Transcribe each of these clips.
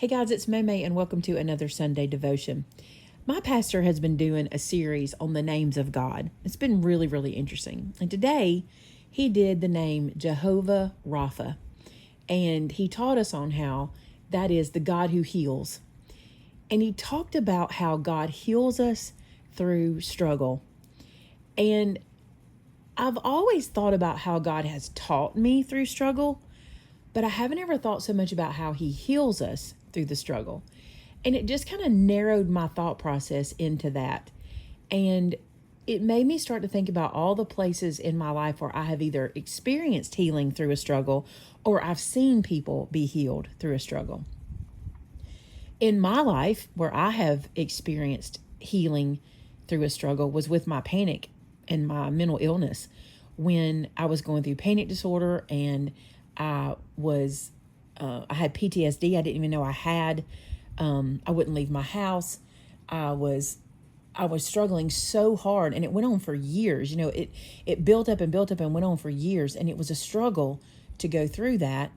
Hey guys, it's Maymay and welcome to another Sunday devotion. My pastor has been doing a series on the names of God. It's been really, really interesting. And today he did the name Jehovah Rapha. And he taught us on how that is the God who heals. And he talked about how God heals us through struggle. And I've always thought about how God has taught me through struggle, but I haven't ever thought so much about how he heals us through the struggle. And it just kind of narrowed my thought process into that. And it made me start to think about all the places in my life where I have either experienced healing through a struggle or I've seen people be healed through a struggle. In my life, where I have experienced healing through a struggle was with my panic and my mental illness. When I was going through panic disorder and I had PTSD. I didn't even know I had. I wouldn't leave my house. I was struggling so hard, and it went on for years. It built up and built up and went on for years, and it was a struggle to go through that.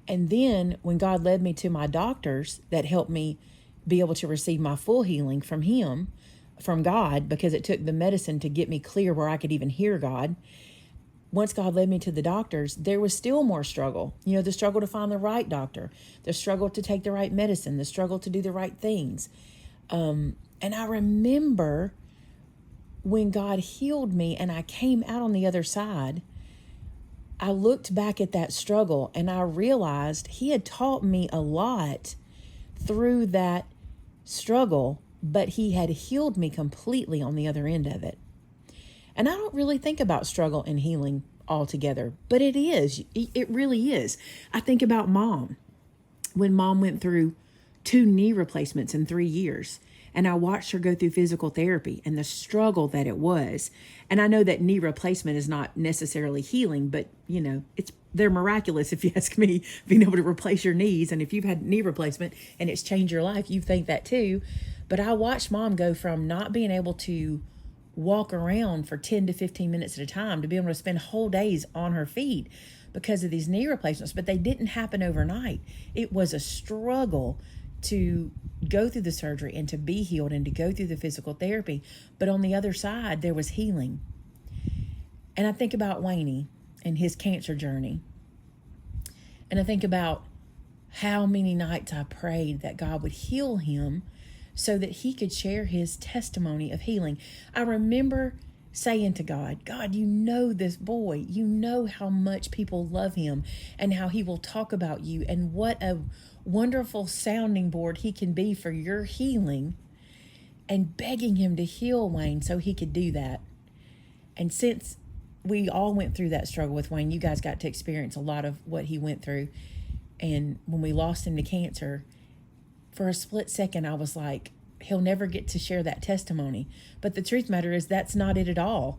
And then when God led me to my doctors that helped me be able to receive my full healing from Him, from God, because it took the medicine to get me clear where I could even hear God. Once God led me to the doctors, there was still more struggle. The struggle to find the right doctor, the struggle to take the right medicine, the struggle to do the right things. And I remember when God healed me and I came out on the other side, I looked back at that struggle and I realized He had taught me a lot through that struggle, but He had healed me completely on the other end of it. And I don't really think about struggle and healing altogether, but it is. It really is. I think about Mom. When Mom went through 2 knee replacements in 3 years, and I watched her go through physical therapy and the struggle that it was. And I know that knee replacement is not necessarily healing, but they're miraculous if you ask me, being able to replace your knees. And if you've had knee replacement and it's changed your life, you think that too. But I watched Mom go from not being able to walk around for 10 to 15 minutes at a time to be able to spend whole days on her feet because of these knee replacements. But they didn't happen overnight. It was a struggle to go through the surgery and to be healed and to go through the physical therapy. But on the other side, there was healing. And I think about Wayne and his cancer journey. And I think about how many nights I prayed that God would heal him so that he could share his testimony of healing. I remember saying to God, God, you know this boy. You know how much people love him and how he will talk about you and what a wonderful sounding board he can be for your healing, and begging him to heal Wayne so he could do that. And since we all went through that struggle with Wayne, you guys got to experience a lot of what he went through. And when we lost him to cancer, for a split second, I was like, he'll never get to share that testimony. But the truth matter is that's not it at all.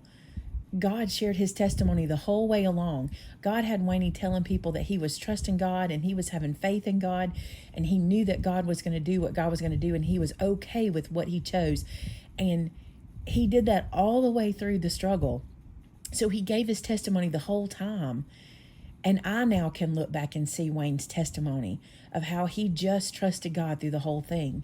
God shared his testimony the whole way along. God had Wayne telling people that he was trusting God and he was having faith in God, and he knew that God was going to do what God was going to do, and he was okay with what he chose. And he did that all the way through the struggle. So he gave his testimony the whole time. And I now can look back and see Wayne's testimony of how he just trusted God through the whole thing.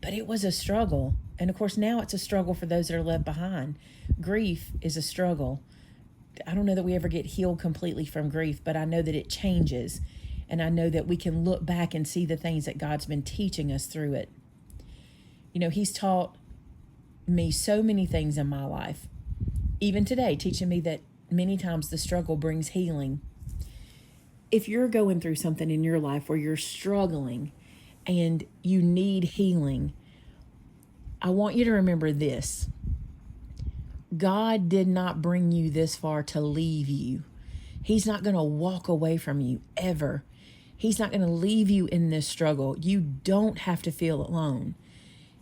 But it was a struggle. And of course, now it's a struggle for those that are left behind. Grief is a struggle. I don't know that we ever get healed completely from grief, but I know that it changes. And I know that we can look back and see the things that God's been teaching us through it. He's taught me so many things in my life. Even today, teaching me that many times the struggle brings healing. If you're going through something in your life where you're struggling and you need healing, I want you to remember this. God did not bring you this far to leave you. He's not going to walk away from you ever. He's not going to leave you in this struggle. You don't have to feel alone.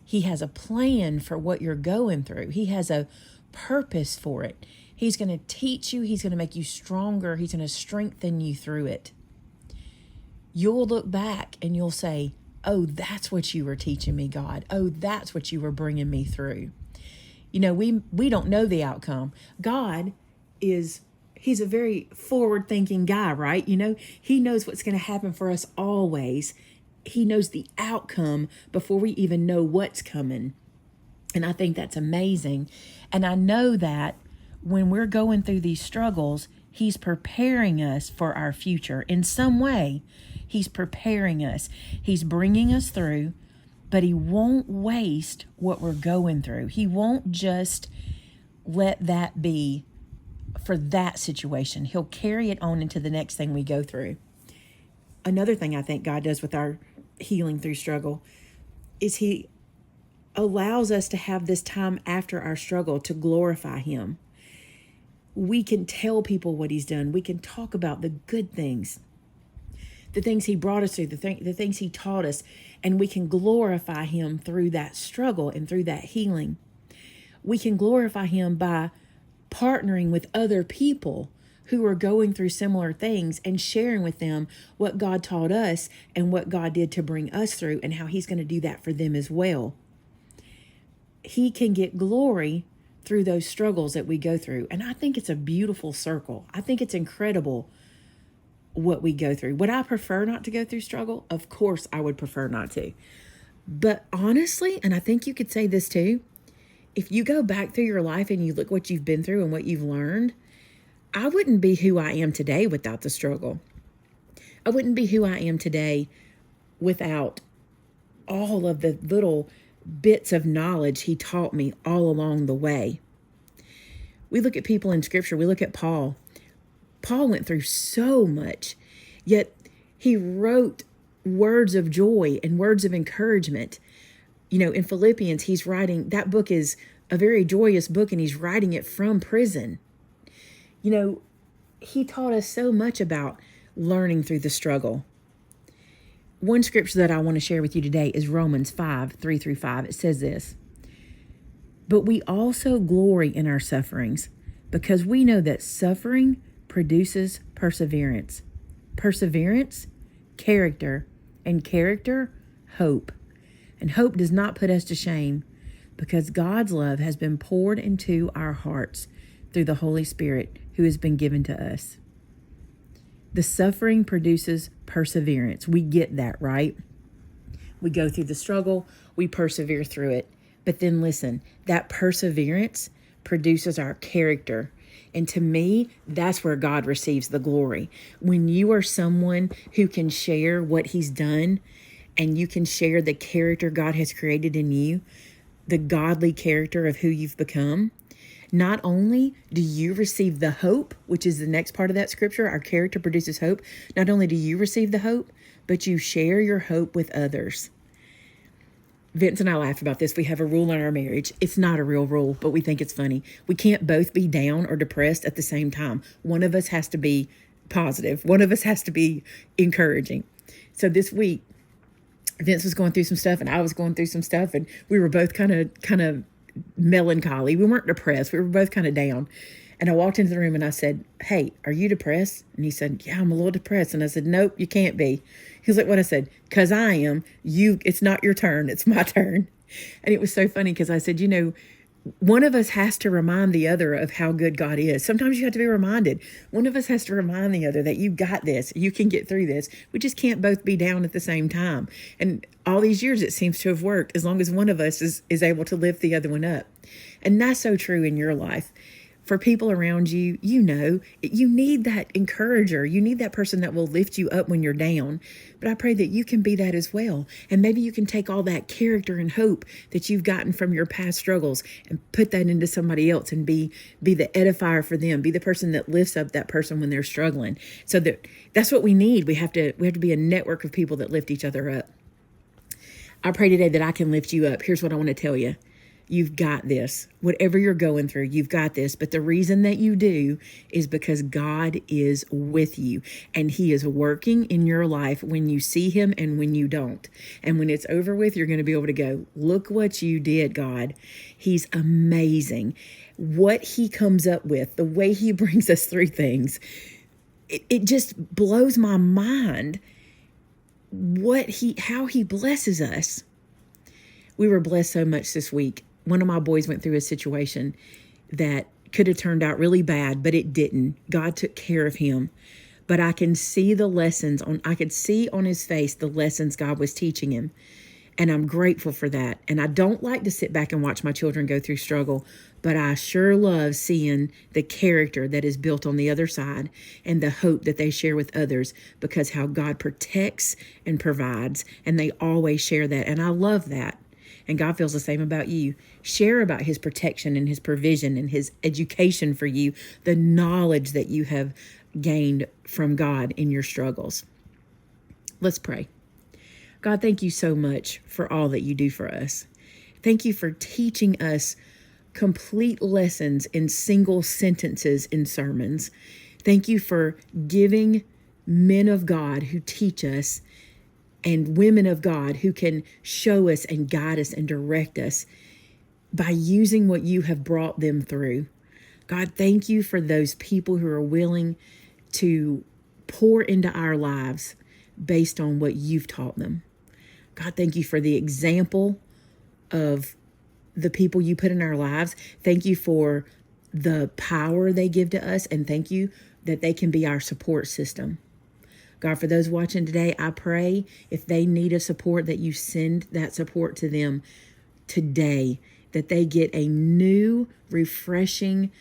He has a plan for what you're going through. He has a purpose for it. He's going to teach you. He's going to make you stronger. He's going to strengthen you through it. You'll look back and you'll say, oh, that's what you were teaching me, God. Oh, that's what you were bringing me through. We don't know the outcome. God he's a very forward-thinking guy, right? He knows what's going to happen for us always. He knows the outcome before we even know what's coming. And I think that's amazing. And I know that when we're going through these struggles, He's preparing us for our future. In some way, He's preparing us. He's bringing us through, but He won't waste what we're going through. He won't just let that be for that situation. He'll carry it on into the next thing we go through. Another thing I think God does with our healing through struggle is He allows us to have this time after our struggle to glorify Him. We can tell people what He's done. We can talk about the good things, the things He brought us through, the things He taught us, and we can glorify Him through that struggle and through that healing. We can glorify Him by partnering with other people who are going through similar things and sharing with them what God taught us and what God did to bring us through and how He's going to do that for them as well. He can get glory through those struggles that we go through. And I think it's a beautiful circle. I think it's incredible what we go through. Would I prefer not to go through struggle? Of course, I would prefer not to. But honestly, and I think you could say this too, if you go back through your life and you look what you've been through and what you've learned, I wouldn't be who I am today without the struggle. I wouldn't be who I am today without all of the little bits of knowledge He taught me all along the way. We look at people in Scripture. We look at Paul. Paul went through so much, yet he wrote words of joy and words of encouragement. You know, in Philippians, he's writing, that book is a very joyous book, and he's writing it from prison. You know, he taught us so much about learning through the struggle. One scripture that I want to share with you today is Romans 5:3-5. It says this, "But we also glory in our sufferings, because we know that suffering produces perseverance. Perseverance, character, and character, hope. And hope does not put us to shame, because God's love has been poured into our hearts through the Holy Spirit who has been given to us." The suffering produces perseverance. We get that, right? We go through the struggle, we persevere through it. But then listen, that perseverance produces our character. And to me, that's where God receives the glory. When you are someone who can share what He's done, and you can share the character God has created in you, the godly character of who you've become, not only do you receive the hope, which is the next part of that scripture, our character produces hope. Not only do you receive the hope, but you share your hope with others. Vince and I laugh about this. We have a rule in our marriage. It's not a real rule, but we think it's funny. We can't both be down or depressed at the same time. One of us has to be positive. One of us has to be encouraging. So this week, Vince was going through some stuff and I was going through some stuff, and we were both kind of melancholy. We weren't depressed. We were both kind of down. And I walked into the room and I said, "Hey, are you depressed?" And he said, "Yeah, I'm a little depressed." And I said, "Nope, you can't be." He was like, "What?" I said, "'Cause I am. It's not your turn. It's my turn." And it was so funny because I said, one of us has to remind the other of how good God is. Sometimes you have to be reminded. One of us has to remind the other that you got this. You can get through this. We just can't both be down at the same time. And all these years it seems to have worked as long as one of us is able to lift the other one up. And that's so true in your life. For people around you, you need that encourager. You need that person that will lift you up when you're down. But I pray that you can be that as well. And maybe you can take all that character and hope that you've gotten from your past struggles and put that into somebody else and be the edifier for them. Be the person that lifts up that person when they're struggling. So that's what we need. We have to be a network of people that lift each other up. I pray today that I can lift you up. Here's what I want to tell you. You've got this. Whatever you're going through, you've got this. But the reason that you do is because God is with you, and He is working in your life when you see Him and when you don't. And when it's over with, you're going to be able to go, "Look what you did, God." He's amazing. What He comes up with, the way He brings us through things, it just blows my mind how He blesses us. We were blessed so much this week. One of my boys went through a situation that could have turned out really bad, but it didn't. God took care of him. but I can see the lessons I could see on his face the lessons God was teaching him. And I'm grateful for that. And I don't like to sit back and watch my children go through struggle, but I sure love seeing the character that is built on the other side and the hope that they share with others, because how God protects and provides, and they always share that. And I love that. And God feels the same about you. Share about his protection and his provision and his education for you, the knowledge that you have gained from God in your struggles. Let's pray. God, thank you so much for all that you do for us. Thank you for teaching us complete lessons in single sentences in sermons. Thank you for giving men of God who teach us and women of God who can show us and guide us and direct us by using what you have brought them through. God, thank you for those people who are willing to pour into our lives based on what you've taught them. God, thank you for the example of the people you put in our lives. Thank you for the power they give to us, and thank you that they can be our support system. God, for those watching today, I pray if they need a support, that you send that support to them today, that they get a new, refreshing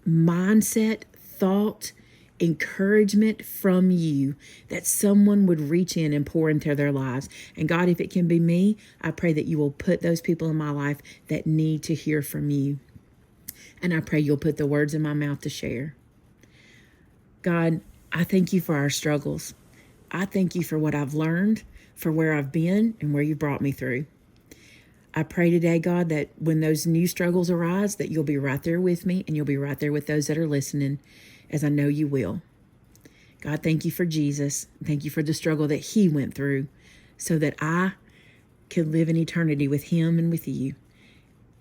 mindset, thought, encouragement from you, that someone would reach in and pour into their lives. And God, if it can be me, I pray that you will put those people in my life that need to hear from you. And I pray you'll put the words in my mouth to share. God, I thank you for our struggles. I thank you for what I've learned, for where I've been and where you brought me through. I pray today, God, that when those new struggles arise, that you'll be right there with me and you'll be right there with those that are listening, as I know you will. God, thank you for Jesus. Thank you for the struggle that he went through so that I could live in eternity with him and with you.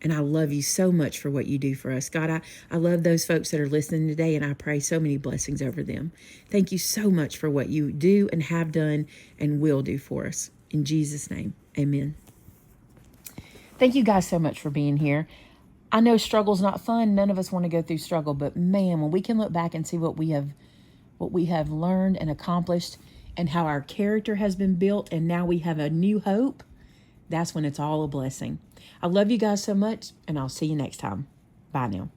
And I love you so much for what you do for us. God, I love those folks that are listening today, and I pray so many blessings over them. Thank you so much for what you do and have done and will do for us. In Jesus' name, amen. Thank you guys so much for being here. I know struggle's not fun. None of us want to go through struggle, but man, when we can look back and see what we have learned and accomplished and how our character has been built and now we have a new hope, that's when it's all a blessing. I love you guys so much, and I'll see you next time. Bye now.